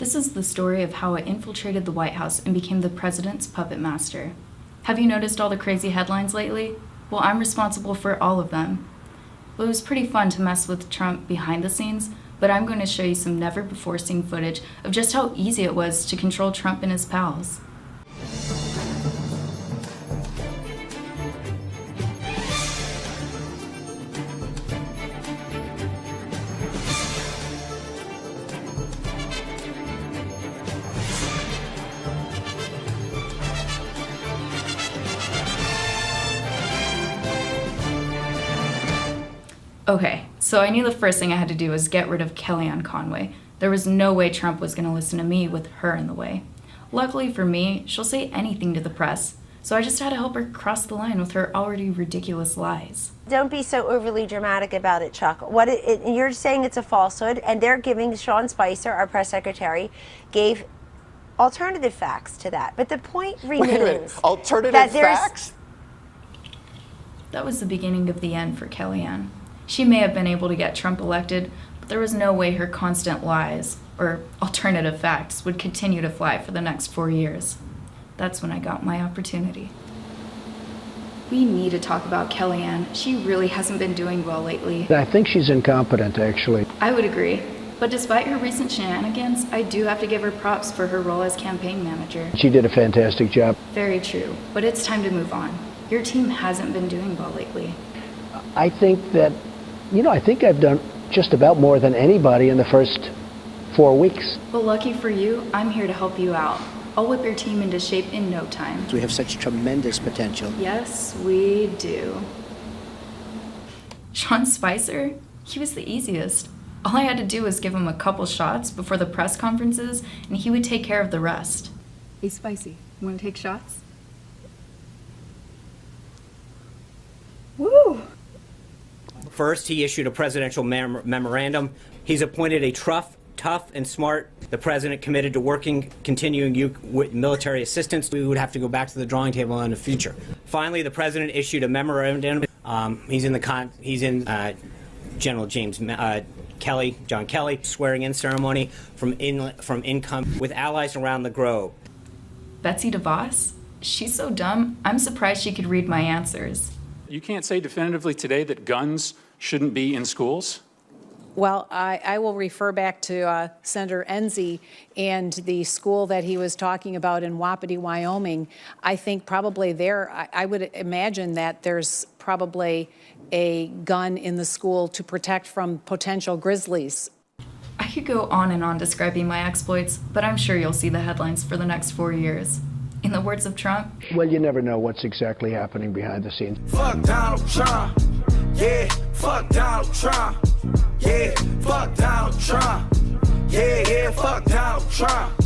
This is the story of how it infiltrated the White House and became the president's puppet master. Have you noticed all the crazy headlines lately? Well, I'm responsible for all of them. Well, it was pretty fun to mess with Trump behind the scenes, but I'm going to show you some never-before-seen footage of just how easy it was to control Trump and his pals. Okay, so I knew the first thing I had to do was get rid of Kellyanne Conway. There was no way Trump was going to listen to me with her in the way. Luckily for me, she'll say anything to the press, so I just had to help her cross the line with her already ridiculous lies. Don't be so overly dramatic about it, Chuck. You're saying it's a falsehood, and they're giving Sean Spicer, our press secretary, gave alternative facts to that. But the point remains. Wait a minute, alternative facts? That was the beginning of the end for Kellyanne. She may have been able to get Trump elected, but there was no way her constant lies, or alternative facts, would continue to fly for the next 4 years. That's when I got my opportunity. We need to talk about Kellyanne. She really hasn't been doing well lately. I think she's incompetent, actually. I would agree. But despite her recent shenanigans, I do have to give her props for her role as campaign manager. She did a fantastic job. Very true, but it's time to move on. Your team hasn't been doing well lately. I think that, I think I've done just about more than anybody in the first 4 weeks. Well, lucky for you, I'm here to help you out. I'll whip your team into shape in no time. We have such tremendous potential. Yes, we do. Sean Spicer? He was the easiest. All I had to do was give him a couple shots before the press conferences, and he would take care of the rest. Hey, Spicy, want to take shots? Woo! First, he issued a presidential memorandum. He's appointed a tough and smart. The president committed to continuing with military assistance. We would have to go back to the drawing table in the future. Finally, the president issued a memorandum. He's in General James Kelly, John Kelly, swearing-in ceremony from income with allies around the globe. Betsy DeVos? She's so dumb, I'm surprised she could read my answers. You can't say definitively today that guns shouldn't be in schools? Well, I will refer back to Senator Enzi and the school that he was talking about in Wapiti, Wyoming. I think probably there, I would imagine that there's probably a gun in the school to protect from potential grizzlies. I could go on and on describing my exploits, but I'm sure you'll see the headlines for the next 4 years. In the words of Trump, well, you never know what's exactly happening behind the scenes. Fuck Donald Trump. Yeah, fuck Donald Trump. Yeah, fuck Donald Trump. Yeah, fuck Donald Trump.